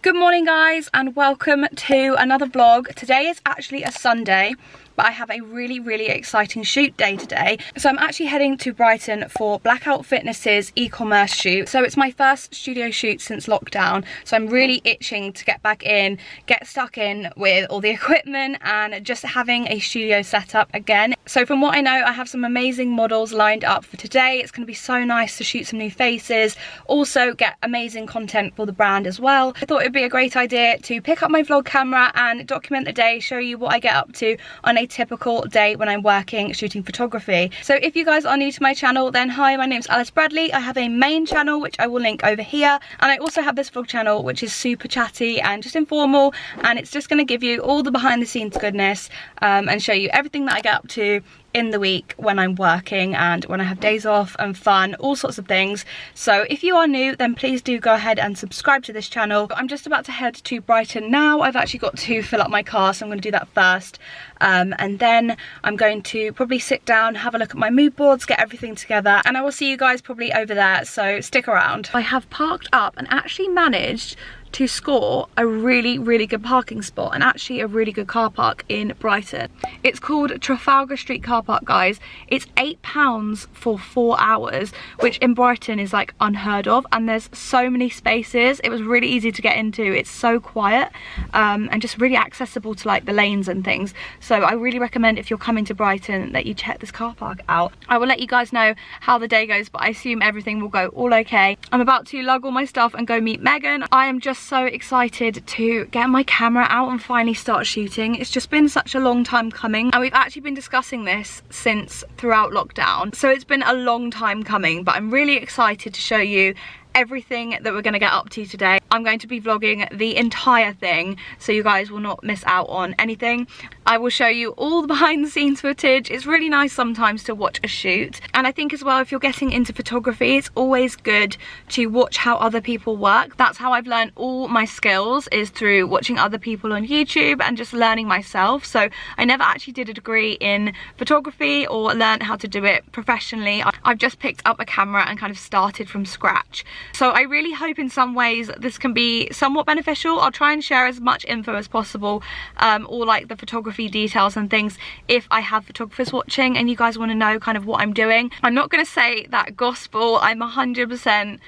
Good morning guys and welcome to another vlog. Today is actually a Sunday, but I have a really exciting shoot day today. So I'm actually heading to Brighton for Blkout Fitness's e-commerce shoot. So it's my first studio shoot since lockdown, so I'm really itching to get back in, get stuck in with all the equipment and just having a studio set up again. So from what I know, I have some amazing models lined up for today. It's going to be so nice to shoot some new faces, also get amazing content for the brand as well. I thought it'd be a great idea to pick up my vlog camera and document the day, show you what I get up to on a typical day when I'm working shooting photography. So if you guys are new to my channel, then hi, my name's Alice Bradley. I have a main channel which I will link over here, and I also have this vlog channel which is super chatty and just informal, and it's just going to give you all the behind the scenes goodness and show you everything that I get up to in the week when I'm working and when I have days off and fun, all sorts of things. So if you are new, then please do go ahead and subscribe to this channel. I'm just about to head to Brighton now. I've actually got to fill up my car, so I'm going to do that first, and then I'm going to probably sit down, have a look at my mood boards, get everything together, and I will see you guys probably over there, so stick around. I have parked up and actually managed to score a really good parking spot, and actually a really good car park in Brighton. It's called Trafalgar Street Car Park, guys. It's £8 for 4 hours, which in Brighton is like unheard of, and there's so many spaces. It was really easy to get into. It's so quiet and just really accessible to like the lanes and things. So I really recommend, if you're coming to Brighton, that you check this car park out. I will let you guys know how the day goes, but I assume everything will go all okay. I'm about to lug all my stuff and go meet Megan. I am just so excited to get my camera out and finally start shooting. It's just been such a long time coming, and we've actually been discussing this since throughout lockdown, so it's been a long time coming, but I'm really excited to show you everything that we're going to get up to today. I'm going to be vlogging the entire thing, so you guys will not miss out on anything. I will show you all the behind the scenes footage. It's really nice sometimes to watch a shoot, and I think as well, if you're getting into photography, it's always good to watch how other people work. That's how I've learned all my skills, is through watching other people on YouTube and just learning myself. So I never actually did a degree in photography or learned how to do it professionally. I've just picked up a camera and kind of started from scratch. So I really hope in some ways this can be somewhat beneficial. I'll try and share as much info as possible, all like the photography details and things, if I have photographers watching and you guys want to know kind of what I'm doing. I'm not going to say that gospel I'm 100%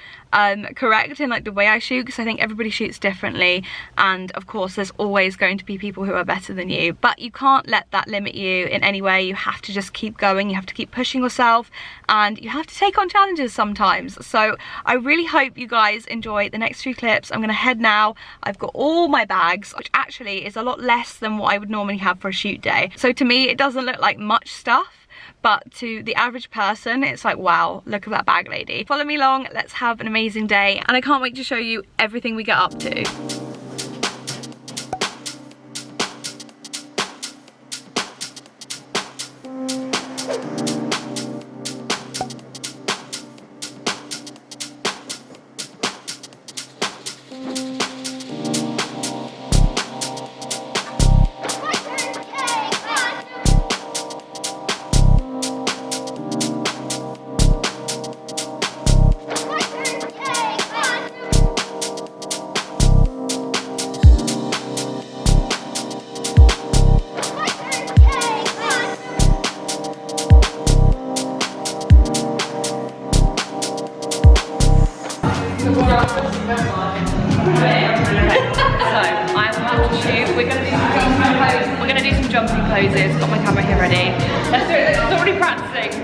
correct in like the way I shoot, because I think everybody shoots differently, and of course there's always going to be people who are better than you, but you can't let that limit you in any way. You have to just keep going, you have to keep pushing yourself, and you have to take on challenges sometimes. So I really hope you guys enjoy the next few clips. I'm gonna head now. I've got all my bags, which actually is a lot less than what I would normally have for a shoot day, so to me it doesn't look like much stuff, but to the average person it's like, wow, look at that bag lady. Follow me along, let's have an amazing day, and I can't wait to show you everything we get up to. We're gonna do some jumping poses. Got my camera here ready. Let's do it. It's already practicing.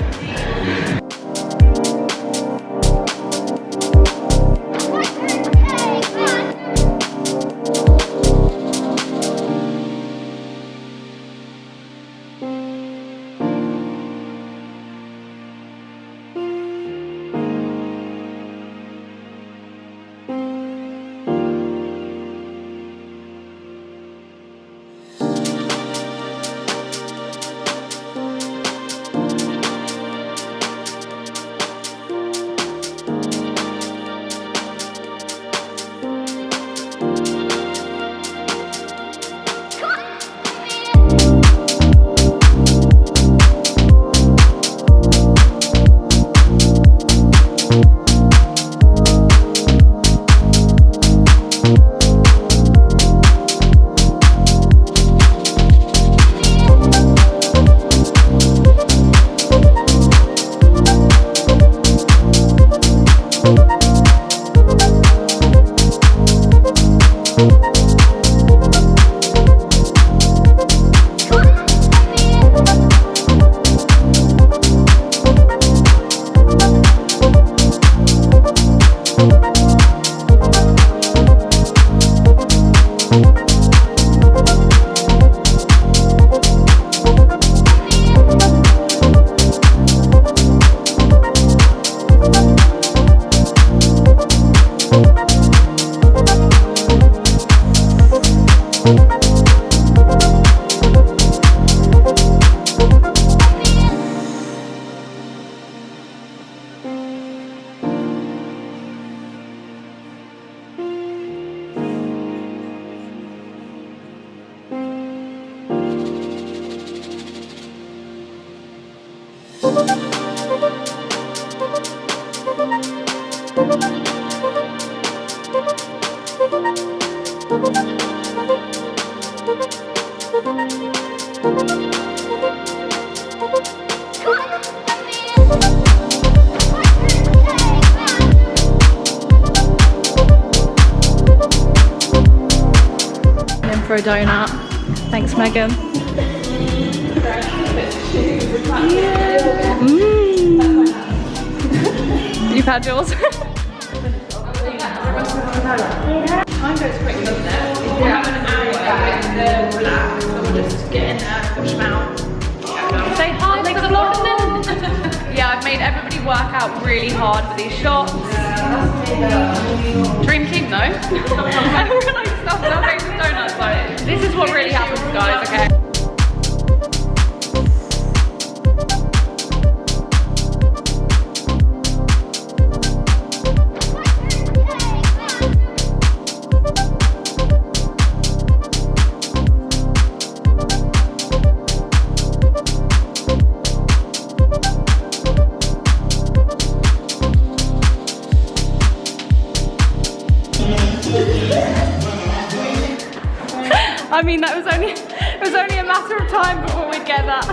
For a donut. Thanks, Megan. Yeah. You've had yours? Time goes quick, doesn't it? If you have an hour to relax, so we'll just get in there, push them out. Say hi to the vlog. Yeah, I've made everybody work out really hard for these shots. Dream team though. Everyone like stuff their face with donuts though. This is what really happens, guys, okay? I mean, it was only a matter of time before we'd get that.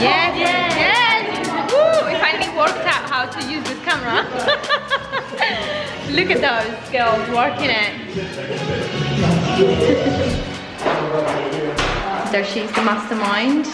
Yes, yes, yes! Woo! We finally worked out how to use this camera. Look at those girls working it. So she's the mastermind.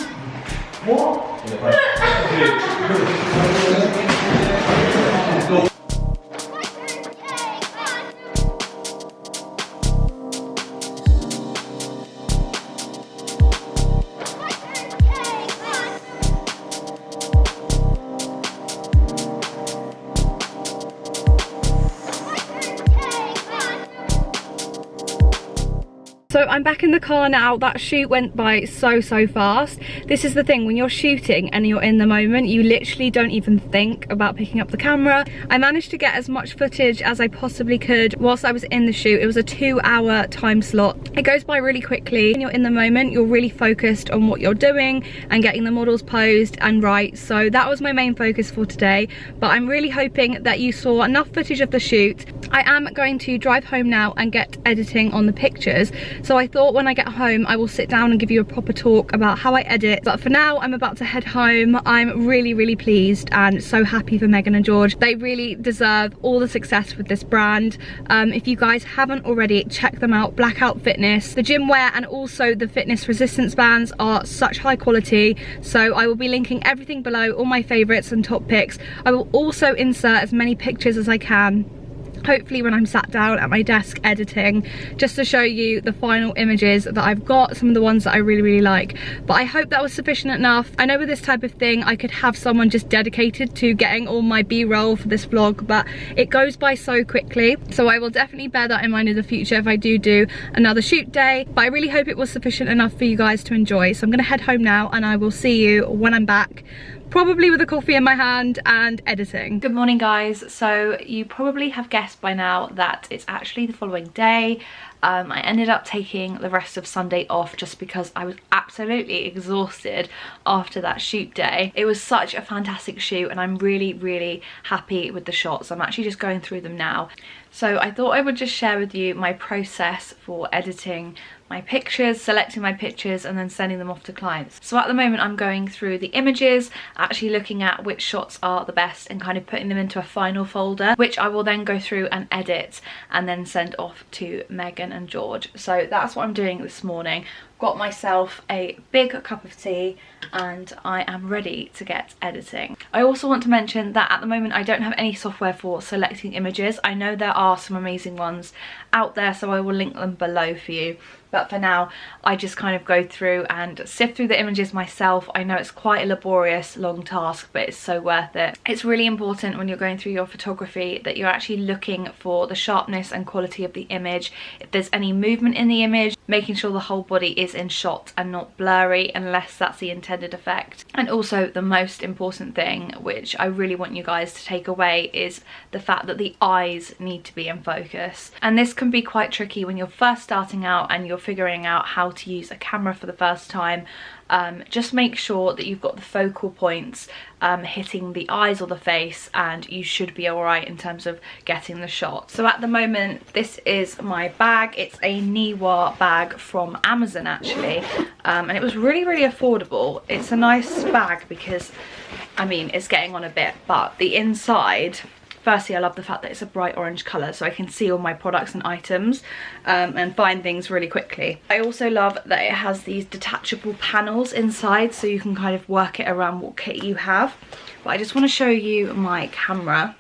So I'm back in the car now. That shoot went by so fast. This is the thing, when you're shooting and you're in the moment, you literally don't even think about picking up the camera. I managed to get as much footage as I possibly could whilst I was in the shoot. It was a 2-hour time slot. It goes by really quickly. When you're in the moment, you're really focused on what you're doing and getting the models posed and right. So that was my main focus for today, but I'm really hoping that you saw enough footage of the shoot. I am going to drive home now and get editing on the pictures. So I thought when I get home, I will sit down and give you a proper talk about how I edit. But for now, I'm about to head home. I'm really pleased and so happy for Megan and George. They really deserve all the success with this brand. If you guys haven't already, check them out. Blkout Fitness. The gym wear and also the fitness resistance bands are such high quality. So I will be linking everything below, all my favorites and top picks. I will also insert as many pictures as I can hopefully when I'm sat down at my desk editing, just to show you the final images that I've got, some of the ones that I really like. But I hope that was sufficient enough. I know with this type of thing I could have someone just dedicated to getting all my B-roll for this vlog, but it goes by so quickly, so I will definitely bear that in mind in the future if I do another shoot day. But I really hope it was sufficient enough for you guys to enjoy. So I'm gonna head home now and I will see you when I'm back, probably with a coffee in my hand and editing. Good morning guys. So you probably have guessed by now that it's actually the following day. I ended up taking the rest of Sunday off just because I was absolutely exhausted after that shoot day. It was such a fantastic shoot and I'm really happy with the shots. I'm actually just going through them now. So I thought I would just share with you my process for editing my pictures, selecting my pictures and then sending them off to clients. So at the moment I'm going through the images, actually looking at which shots are the best and kind of putting them into a final folder, which I will then go through and edit and then send off to Megan and George. So that's what I'm doing this morning. Got myself a big cup of tea and I am ready to get editing. I also want to mention that at the moment I don't have any software for selecting images. I know there are some amazing ones out there, so I will link them below for you. But for now, I just kind of go through and sift through the images myself. I know it's quite a laborious, long task, but it's so worth it. It's really important when you're going through your photography that you're actually looking for the sharpness and quality of the image. If there's any movement in the image, making sure the whole body is in shot and not blurry, unless that's the intended effect. And also the most important thing, which I really want you guys to take away, is the fact that the eyes need to be in focus. And this can be quite tricky when you're first starting out and you're figuring out how to use a camera for the first time. Just make sure that you've got the focal points hitting the eyes or the face and you should be alright in terms of getting the shot. So at the moment this is my bag. It's a Niwa bag from Amazon actually, and it was really affordable. It's a nice bag because I mean it's getting on a bit, but the inside, firstly, I love the fact that it's a bright orange colour so I can see all my products and items and find things really quickly. I also love that it has these detachable panels inside so you can kind of work it around what kit you have. But I just want to show you my camera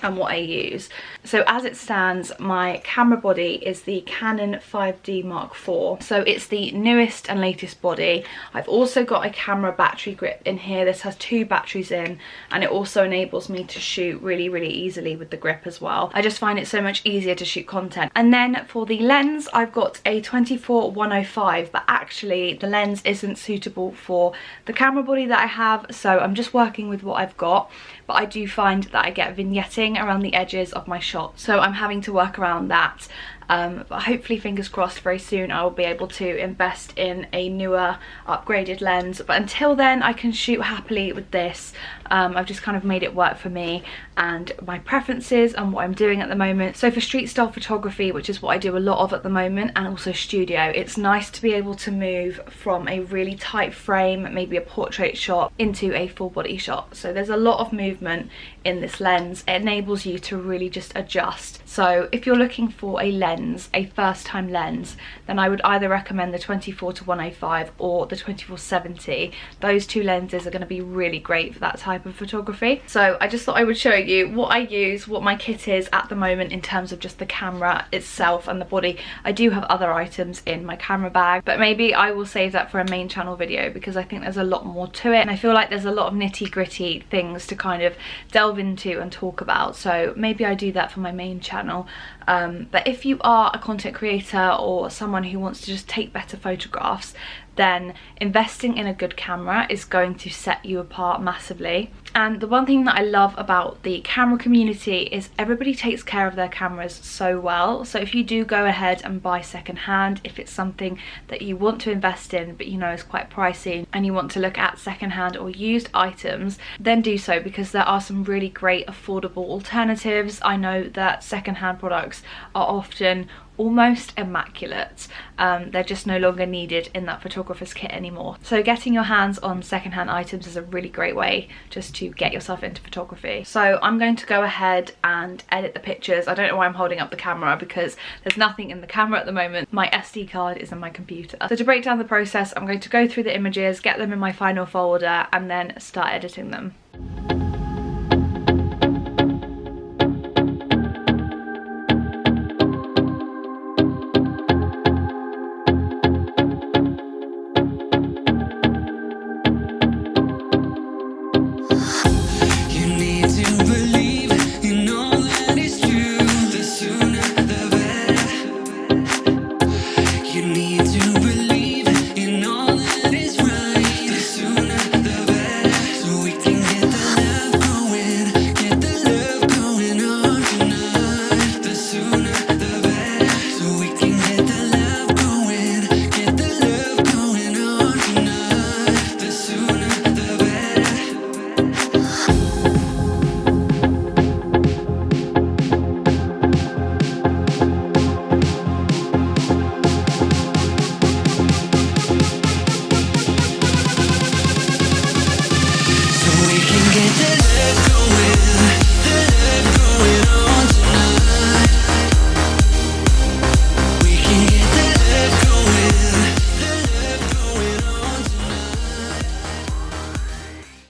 and what I use. So as it stands, my camera body is the Canon 5D Mark IV. So it's the newest and latest body. I've also got a camera battery grip in here. This has 2 batteries in and it also enables me to shoot really easily with the grip as well. I just find it so much easier to shoot content. And then for the lens, I've got a 24-105, but actually the lens isn't suitable for the camera body that I have, so I'm just working with what I've got. But I do find that I get vignetting around the edges of my shot, so I'm having to work around that. But hopefully, fingers crossed, very soon I will be able to invest in a newer upgraded lens. But until then I can shoot happily with this. I've just kind of made it work for me and my preferences and what I'm doing at the moment. So for street style photography, which is what I do a lot of at the moment, and also studio, it's nice to be able to move from a really tight frame, maybe a portrait shot, into a full body shot. So there's a lot of movement in this lens. It enables you to really just adjust. So if you're looking for a lens, a first time lens, then I would either recommend the 24-105 or the 24-70. Those 2 lenses are going to be really great for that type of photography. So I just thought I would show you what I use, what my kit is at the moment in terms of just the camera itself and the body. I do have other items in my camera bag, but maybe I will save that for a main channel video because I think there's a lot more to it and I feel like there's a lot of nitty-gritty things to kind of delve into and talk about. So maybe I do that for my main channel. But if you are a content creator or someone who wants to just take better photographs, then investing in a good camera is going to set you apart massively. And the one thing that I love about the camera community is everybody takes care of their cameras so well. So if you do go ahead and buy secondhand, if it's something that you want to invest in but you know is quite pricey and you want to look at secondhand or used items, then do so because there are some really great affordable alternatives. I know that secondhand products are often almost immaculate. They're just no longer needed in that photographer's kit anymore. So getting your hands on secondhand items is a really great way just to get yourself into photography. So I'm going to go ahead and edit the pictures. I don't know why I'm holding up the camera because there's nothing in the camera at the moment. My SD card is in my computer. So to break down the process, I'm going to go through the images, get them in my final folder and then start editing them.